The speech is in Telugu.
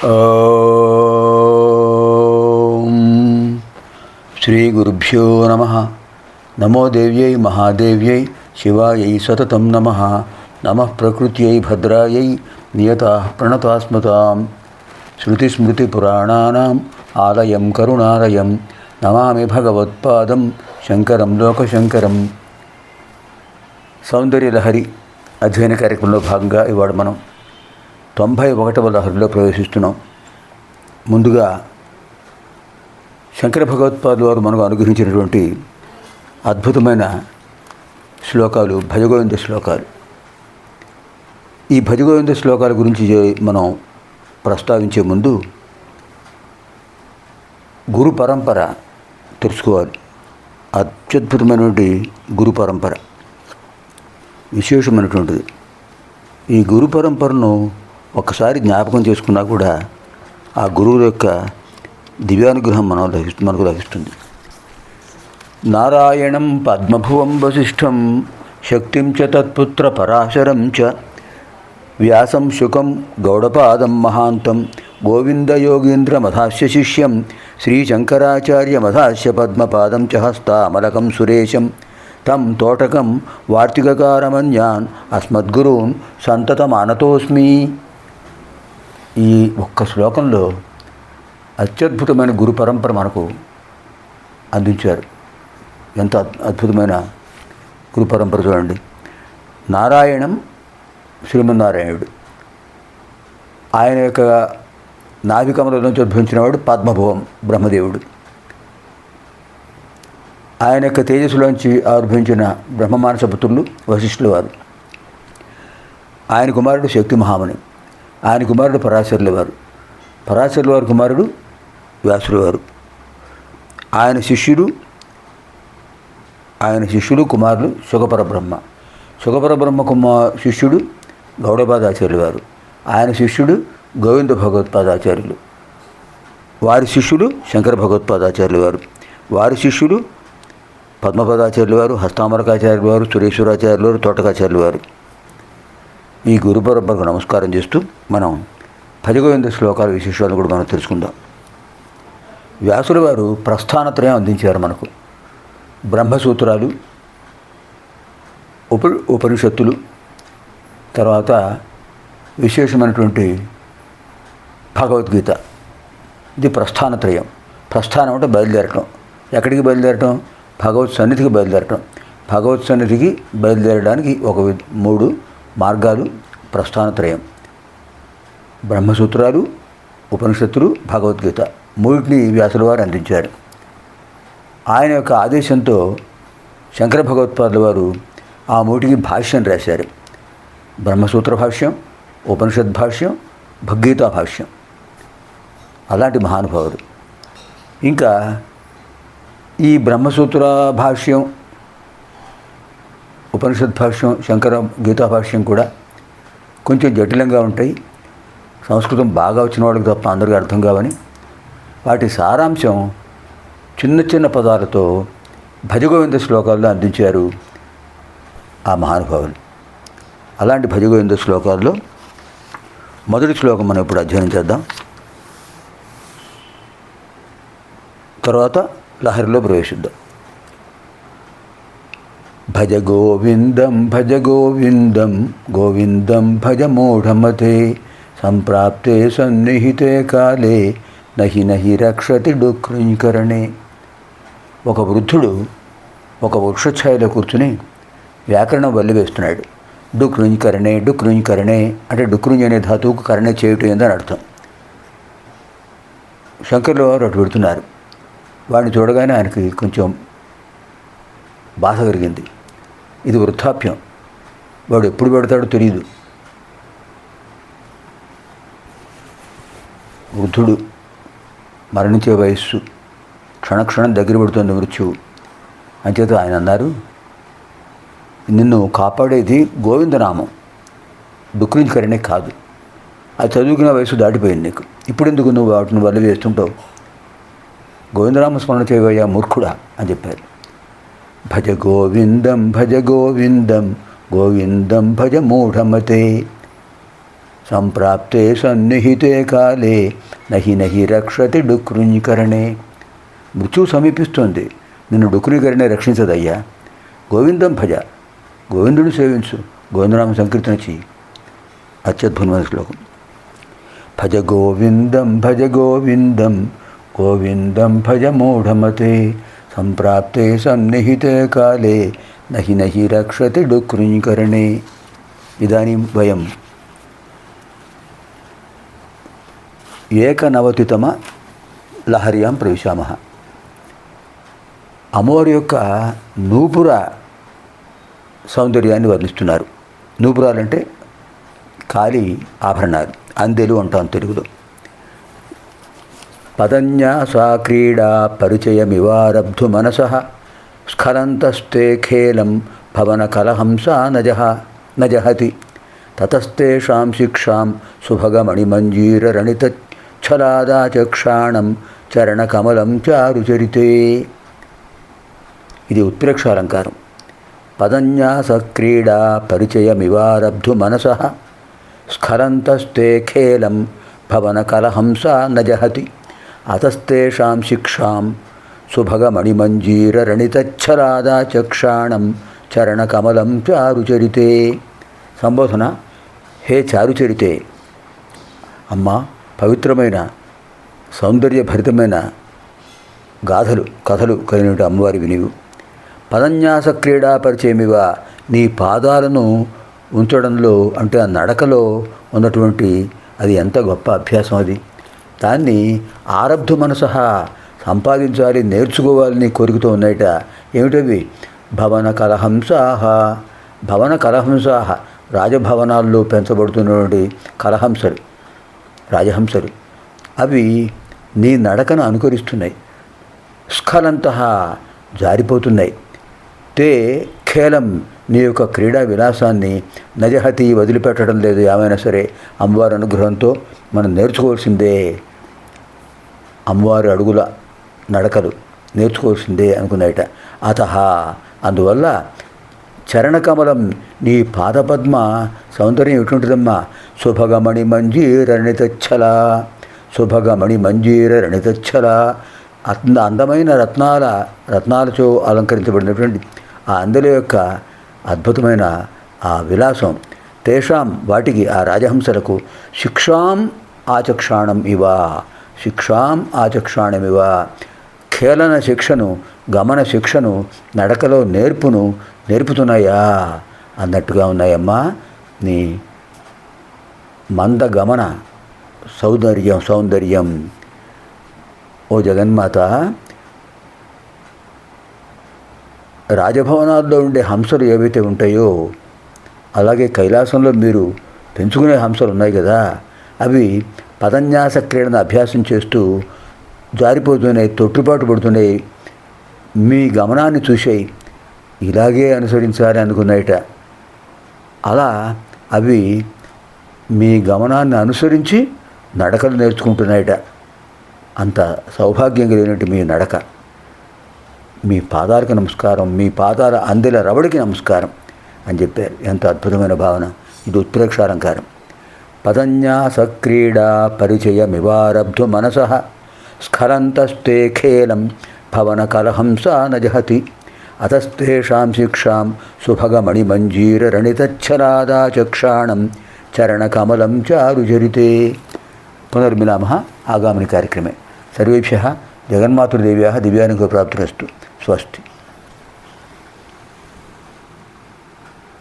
ఓం శ్రీ గురుభ్యో నమః. నమో దేవ్యై మహాదేవ్యై శివాయై సతతం నమః. నమః ప్రకృత్యై భద్రాయై నియతాః ప్రణతాస్మతాం. శృతిస్మృతిపురాణానాం ఆలయం కరుణాలయం నమామి భగవత్పాదం శంకరం లోకశంకరం. సౌందర్యలహరి అధ్యయన కార్యక్రమంలో భాగంగా ఇవాళ మనం 91వ లహరిలో ప్రవేశిస్తున్నాం. ముందుగా శంకర భగవత్పాదుల వారు మనకు అనుగ్రహించినటువంటి అద్భుతమైన శ్లోకాలు భజగోవింద శ్లోకాలు. ఈ భజగోవింద శ్లోకాల గురించి మనం ప్రస్తావించే ముందు గురు పరంపర తెలుసుకోవాలి. అత్యద్భుతమైనటువంటి గురు పరంపర విశేషమైనటువంటిది. ఈ గురు పరంపరను ఒక్కసారి జ్ఞాపకం చేసుకున్నా కూడా ఆ గురువుల యొక్క దివ్యానుగ్రహం మనకు లభిస్తుంది. నారాయణం పద్మభువం వసిష్ఠం శక్తిం చ తత్పుత్ర పరాశరం చ వ్యాసం శుకం గౌడపాదం మహాంతం గోవిందయోగీంద్రమధాస్య శిష్యం శ్రీశంకరాచార్యమధాస్య పద్మపాదం చ హస్తామలకం సురేశం తం తోటకం వార్తికకారమన్యాన్ అస్మద్గురూన్ సంతతమానతోస్మి. ఈ ఒక్క శ్లోకంలో అత్యద్భుతమైన గురు పరంపర మనకు అందించారు. ఎంత అద్భుతమైన గురు పరంపర చూడండి. నారాయణం శ్రీమన్నారాయణుడు, ఆయన యొక్క నాభికమల నుంచి ఉద్భవించినవాడు పద్మభువం బ్రహ్మదేవుడు. ఆయన యొక్క తేజస్సులోంచి ఆవిర్భవించిన బ్రహ్మమానస పుత్రులు వశిష్ఠుల వారు. ఆయన కుమారుడు శక్తి మహాముని, ఆయన కుమారుడు పరాశరుల వారు, పరాశరుల వారి కుమారుడు వ్యాసుల వారు. ఆయన శిష్యులు కుమారులు శుకపరబ్రహ్మ, శుకపరబ్రహ్మ శిష్యుడు గౌడపాదాచార్యుల వారు, ఆయన శిష్యుడు గోవింద భగవత్పాదాచార్యులు, వారి శిష్యులు శంకర భగవత్పాదాచార్యుల వారు, వారి శిష్యులు పద్మపదాచార్యుల వారు, హస్తామలకాచార్యుల వారు, సురేశ్వరాచార్యుల వారు, తోటకాచార్యుల వారు. ఈ గురు పరంపరకు నమస్కారం చేస్తూ మనం భజగోవింద శ్లోకాల విశేషాలను కూడా మనం తెలుసుకుందాం. వ్యాసుల వారు ప్రస్థానత్రయం అందించారు మనకు. బ్రహ్మసూత్రాలు, ఉపనిషత్తులు, తర్వాత విశేషమైనటువంటి భగవద్గీత. ఇది ప్రస్థానత్రయం. ప్రస్థానం అంటే బయలుదేరటం. ఎక్కడికి బయలుదేరటం? భగవత్ సన్నిధికి బయలుదేరటం. భగవత్ సన్నిధికి బయలుదేరడానికి ఒక 3 మార్గాలు ప్రస్థానత్రయం. బ్రహ్మసూత్రాలు, ఉపనిషత్తులు, భగవద్గీత మూడింటిని వ్యాసుల వారు అందించారు. ఆయన యొక్క ఆదేశంతో శంకర భగవత్పాదుల వారు ఆ మూటికి భాష్యం రాశారు. బ్రహ్మసూత్ర భాష్యం, ఉపనిషత్ భాష్యం, భగవద్గీతా భాష్యం. అలాంటి మహానుభావుడు. ఇంకా ఈ బ్రహ్మసూత్ర భాష్యం, ఉపనిషత్ భాష్యం, శంకర గీతా భాష్యం కూడా కొంచెం జటిలంగా ఉంటాయి. సంస్కృతం బాగా వచ్చిన వాళ్ళకి తప్ప అందరికీ అర్థం కావని వాటి సారాంశం చిన్న చిన్న పదాలతో భజగోవింద శ్లోకాల్లో అందించారు ఆ మహానుభావులు. అలాంటి భజగోవింద శ్లోకాల్లో మొదటి శ్లోకం మనం ఇప్పుడు అధ్యయనం చేద్దాం. తర్వాత లహరిలో ప్రవేశిద్దాం. భజ గోవిందం భజ గోవిందం గోవిందం భజ మూఢమతే సంప్రాప్తే సన్నిహితే కాలే నహి నహి రక్షతి డుక్రుంకరణే. ఒక వృద్ధుడు ఒక వృక్షఛాయలో కూర్చుని వ్యాకరణం వల్లివేస్తున్నాడు. డుక్రుంకరణే డుక్రుంకరణే అంటే డుక్రుంజ్ అనే ధాతువుకు కరణే చేయుట ఏందని అర్థం. శంకర్ల వారు అటు పెడుతున్నారు. వాడిని చూడగానే ఆయనకి కొంచెం బాధ కలిగింది. ఇది వృద్ధాప్యం, వాడు ఎప్పుడు పెడతాడో తెలియదు. వృద్ధుడు, మరణించే వయస్సు, క్షణక్షణం దగ్గర పడుతుంది మృత్యువు. అంచేత ఆయన అన్నారు, నిన్ను కాపాడేది గోవిందనామం, డుక్రింకరణే కాదు. అది చదువుకునే వయసు దాటిపోయింది నీకు. ఇప్పుడు ఎందుకు నువ్వు వాటిని వల్ల వేస్తుంటావు? గోవిందనామ స్మరణ చేయవయ్యా మూర్ఖుడా అని చెప్పారు. భజ గోవిందం భజ గోవిందం గోవిందం భజ మూఢమతే. సంప్రాప్తే సన్నిహితే కాలే నహి నహి రక్షతి డుకృంకరణే. మృత్యువు సమీపిస్తుంది, నిన్ను డుకృంకరణే రక్షించదయ్యా. గోవిందం భజ, గోవిందుడు సేవించు, గోవిందనామ సంకీర్తన చెయ్యి. అత్యద్భుతమైన శ్లోకం. భజ గోవిందం గోవిందం భజ మూఢమతే సంప్రాప్తే సన్నిహితే కాలే నహి నహి రక్షతి డుకృంకరణే. ఇదానీం వయం ఏకనవతితమ లహర్యాం ప్రవిశామః. అమ్మవారి యొక్క నూపుర సౌందర్యాన్ని వర్ణిస్తున్నారు. నూపురాలంటే కాలి ఆభరణాలు, అందెలు అంటాం తెలుగులో. పదన్యాసా క్రీడా పరిచయమివారబ్ధు మనసః స్ఖలంతస్తే ఖేలం భవన కలహంసా నజహతి తతస్తేషాం శిక్షాం సుభగమణిమంజీరరణితచ్ఛలాదాచక్షాణం చరణకమలం చారుచరితే. ఇది ఉత్ప్రేక్ష అలంకారం. పదన్యాస క్రీడా పరిచయమివారబ్ధు మనసః స్ఖలంతస్తే ఖేలం భవన కలహంసా నజహతి అతస్తేషాం శిక్షాం సుభగమణిమంజీరరణితచ్ఛలాదాచక్షాణం చరణకమలం చారుచరితే. సంబోధన: హే చారుచరితే, అమ్మా, పవిత్రమైన సౌందర్యభరితమైన కథలు కలిగిన అమ్మవారి వినివు. పదన్యాస క్రీడా పరిచయమివ, నీ పాదాలను ఉంచడంలో అంటే ఆ నడకలో ఉన్నటువంటి అది ఎంత గొప్ప అభ్యాసం. అది దాన్ని ఆరబ్ధు మనసః సంపాదించాలి, నేర్చుకోవాలని కోరికతో ఉన్నాయట. ఏమిటవి? భవన కలహంసాహ. రాజభవనాల్లో పెంచబడుతున్నటువంటి కలహంసలు, రాజహంసలు, అవి నీ నడకను అనుకరిస్తున్నాయి. స్ఖలంతః జారిపోతున్నాయి. తే ఖేలం, నీ యొక్క క్రీడా విలాసాన్ని నజహతి వదిలిపెట్టడం లేదు. ఏమైనా సరే అమ్మవారి అనుగ్రహంతో మనం నేర్చుకోవాల్సిందే. అమ్మవారి అడుగుల నడకలు నేర్చుకోవాల్సిందే అనుకున్నాయట. అతః, అందువల్ల చరణకమలం, నీ పాదపద్మ సౌందర్యం ఎటువంటిదమ్మా? సుభగమణి మంజీరరణితచ్ఛల, అందమైన రత్నాలతో అలంకరించబడినటువంటి ఆ అందెల యొక్క అద్భుతమైన ఆ విలాసం. తేషాం, వాటికి, ఆ రాజహంసలకు శిక్షాం ఆచక్షాణమివ ఖేళన శిక్షను, గమన శిక్షను, నడకలో నేర్పుతున్నాయా అన్నట్టుగా ఉన్నాయమ్మా నీ మందగమన సౌందర్యం. ఓ జగన్మాత, రాజభవనాల్లో ఉండే హంసలు ఏవైతే ఉంటాయో అలాగే కైలాసంలో మీరు పెంచుకునే హంసలు ఉన్నాయి కదా, అవి పదన్యాస క్రీడను అభ్యాసం చేస్తూ జారిపోతున్నాయి, తొట్టుపాటు పడుతున్నాయి. మీ గమనాన్ని చూసాయి, ఇలాగే అనుసరించాలి అనుకున్నాయట. అలా అవి మీ గమనాన్ని అనుసరించి నడకలు నేర్చుకుంటున్నాయట. అంత సౌభాగ్యం కలిగినట్టు మీ నడక. మీ పాదాలకు నమస్కారం, మీ పాదాల అందెల రవడికి నమస్కారం అని చెప్పారు. ఎంత అద్భుతమైన భావన. ఇది ఉత్ప్రేక్ష అలంకారం. పదన్యాస క్రీడా పరిచయమివారబ్ధు మనసః స్ఖలంతస్తే ఖేలం భవన కలహంసా నజహతి అతస్తేషాం శిక్షాం సుభగమణిమంజీరరణితచ్ఛలాదాచక్షాణం చరణకమలం చారుచరితే. పునర్మిలామः ఆగామిని కార్యక్రమే. సర్వేభ్యः జగన్మాతృదేవ్యాः దివ్యానుగ్రహప్రాప్తిరస్తు. స్వస్తి.